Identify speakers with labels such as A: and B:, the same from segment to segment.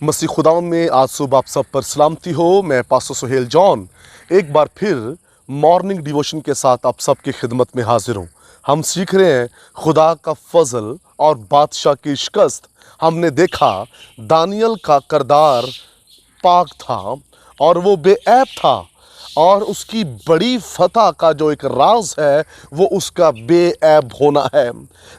A: मसीह खुदावंद में आज सुबह आप सब पर सलामती हो। मैं पास्टर सुहेल जॉन एक बार फिर मॉर्निंग डिवोशन के साथ आप सबकी खिदमत में हाजिर हूँ। हम सीख रहे हैं खुदा का फजल और बादशाह की शिकस्त। हमने देखा दानियल का किरदार पाक था और वो बेऐब था, और उसकी बड़ी फतह का जो एक राज है वो उसका बेऐब होना है।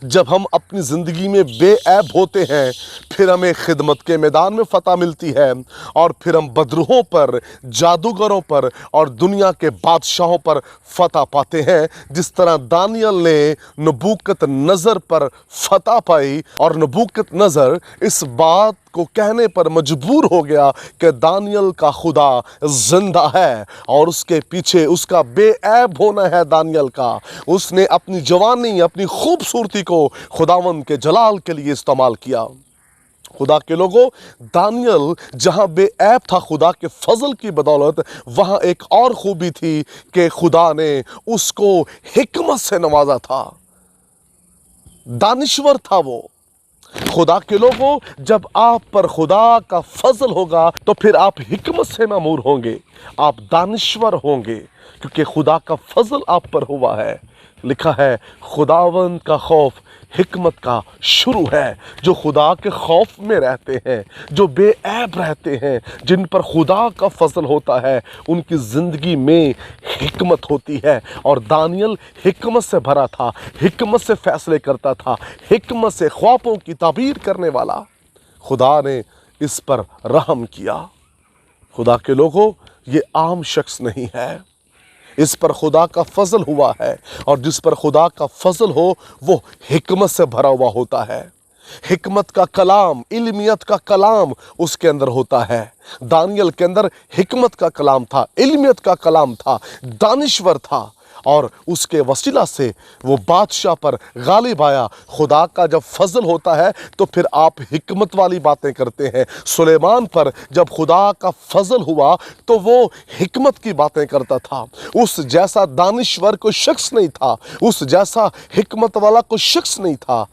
A: जब हम अपनी ज़िंदगी में बेऐब होते हैं फिर हमें खिदमत के मैदान में फतह मिलती है, और फिर हम बदरूहों पर, जादूगरों पर और दुनिया के बादशाहों पर फतह पाते हैं। जिस तरह दानियल ने नबूकदनेस्सर पर फतह पाई, और नबूकदनेस्सर इस बात को कहने पर मजबूर हो गया कि दानियल का खुदा जिंदा है और उसके पीछे उसका बेऐब होना है दानियल का। उसने अपनी जवानी, अपनी खूबसूरती को खुदावंद के जलाल के लिए इस्तेमाल किया। खुदा के लोगों, दानियल जहां बेऐब था खुदा के फजल की बदौलत, वहां एक और खूबी थी कि खुदा ने उसको हिकमत से नवाजा था। दानिश्वर था वो। खुदा के लोगों, जब आप पर खुदा का फजल होगा तो फिर आप हिकमत से मामूर होंगे, आप दानिश्वर होंगे, क्योंकि खुदा का फजल आप पर हुआ है। लिखा है खुदावंद का खौफ हिकमत का शुरू है। जो खुदा के खौफ में रहते हैं, जो बेऐब रहते हैं, जिन पर खुदा का फजल होता है, उनकी ज़िंदगी में हिकमत होती है। और दानियल हिकमत से भरा था, हिकमत से फैसले करता था, हिकमत से ख्वाबों की ताबीर करने वाला। खुदा ने इस पर रहम किया। खुदा के लोगों, ये आम शख्स नहीं है, इस पर खुदा का फजल हुआ है, और जिस पर खुदा का फजल हो वो हिकमत से भरा हुआ होता है। हिकमत का कलाम, इल्मियत का कलाम उसके अंदर होता है। दानियल के अंदर हिकमत का कलाम था, इल्मियत का कलाम था, दानिश्वर था, और उसके वसीला से वो बादशाह पर गालिब आया। खुदा का जब फजल होता है तो फिर आप हिकमत वाली बातें करते हैं। सुलेमान पर जब खुदा का फजल हुआ तो वो हिकमत की बातें करता था। उस जैसा दानिश्वर कोई शख्स नहीं था, उस जैसा हिकमत वाला कोई शख्स नहीं था।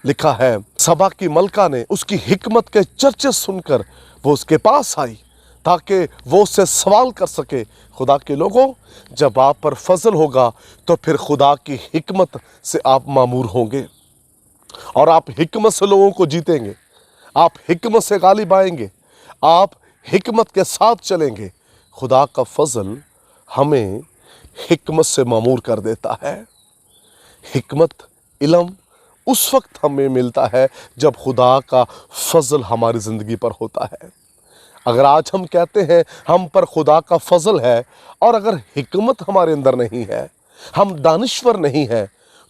A: लिखा है सबा की मलका ने उसकी हिकमत के चर्चे सुनकर वो उसके पास आई ताकि वो उससे सवाल कर सके। खुदा के लोगों, जब आप पर फजल होगा तो फिर खुदा की हिकमत से आप मामूर होंगे, और आप हिकमत से लोगों को जीतेंगे, आप हिकमत से गालिब आएंगे, आप हिकमत के साथ चलेंगे। खुदा का फजल हमें हिकमत से मामूर कर देता है। हिकमत, इल्म उस वक्त हमें मिलता है जब खुदा का फजल हमारी ज़िंदगी पर होता है। अगर आज हम कहते हैं हम पर खुदा का फजल है, और अगर हिकमत हमारे अंदर नहीं है, हम दानिश्वर नहीं हैं,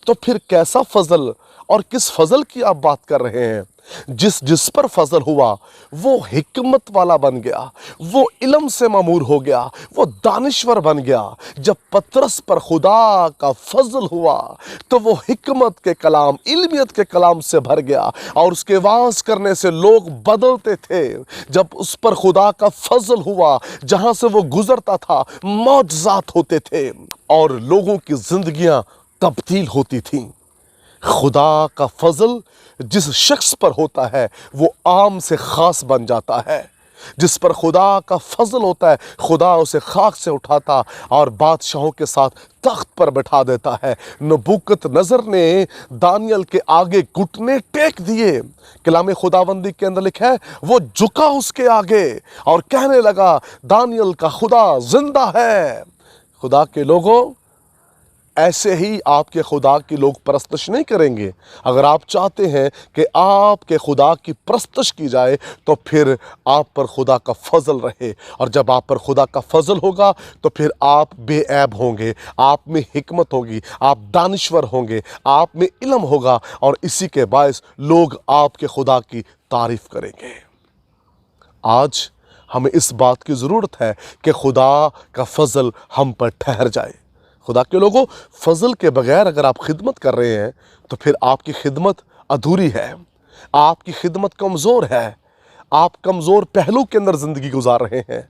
A: तो फिर कैसा फजल और किस फजल की आप बात कर रहे हैं? जिस पर फजल हुआ वो हिकमत वाला बन गया, वो इल्म से मामूर हो गया, वो दानिश्वर बन गया। जब पतरस पर खुदा का फजल हुआ तो वो हिकमत के कलाम, इल्मियत के कलाम से भर गया, और उसके वाज करने से लोग बदलते थे। जब उस पर खुदा का फजल हुआ, जहां से वो गुजरता था मौजज़ात होते थे और लोगों की जिंदगियां तब्दील होती थीं। खुदा का फजल जिस शख्स पर होता है वो आम से ख़ास बन जाता है। जिस पर खुदा का फजल होता है खुदा उसे खाक से उठाता और बादशाहों के साथ तख्त पर बैठा देता है। नबूकदनेस्सर ने दानियल के आगे घुटने टेक दिए। कलाम खुदाबंदी के अंदर लिखा है वो झुका उसके आगे और कहने लगा दानियल का खुदा जिंदा है। खुदा के लोगों, ऐसे ही आपके खुदा की लोग परस्तश नहीं करेंगे। अगर आप चाहते हैं कि आपके खुदा की परस्तश की जाए तो फिर आप पर खुदा का फजल रहे, और जब आप पर खुदा का फजल होगा तो फिर आप बेऐब होंगे, आप में हिकमत होगी, आप दानिश्वर होंगे, आप में इल्म होगा, और इसी के बायस लोग आपके खुदा की तारीफ़ करेंगे। आज हमें इस बात की ज़रूरत है कि खुदा का फजल हम पर ठहर जाए। खुदा के लोगों, फजल के बगैर अगर आप खिदमत कर रहे हैं तो फिर आपकी खिदमत अधूरी है, आपकी खिदमत कमज़ोर है, आप कमज़ोर पहलू के अंदर ज़िंदगी गुजार रहे हैं।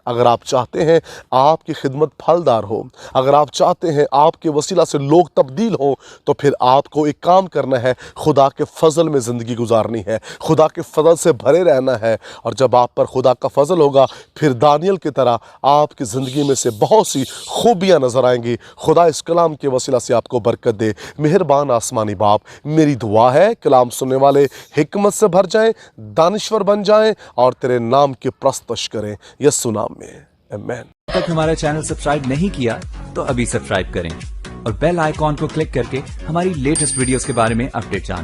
A: اگر آپ چاہتے ہیں آپ کی خدمت پھلدار ہو، اگر آپ چاہتے ہیں آپ کے وسیلہ سے لوگ تبدیل ہوں، تو پھر آپ کو ایک کام کرنا ہے، خدا کے فضل میں زندگی گزارنی ہے، خدا کے فضل سے بھرے رہنا ہے۔ اور جب آپ پر خدا کا فضل ہوگا، پھر دانیل کی طرح آپ کی زندگی میں سے بہت سی خوبیاں نظر آئیں گی۔ خدا اس کلام کے وسیلہ سے آپ کو برکت دے۔ مہربان آسمانی باپ، میری دعا ہے کلام سننے والے حکمت سے بھر جائیں، دانشور بن جائیں اور تیرے نام کی پرستش کریں، یسوع نام میں، آمین۔
B: اب تک ہمارا چینل سبسکرائب نہیں کیا تو ابھی سبسکرائب کریں اور بیل آئیکن کو کلک کر کے ہماری لیٹسٹ ویڈیوز کے بارے میں اپڈیٹ جانیں۔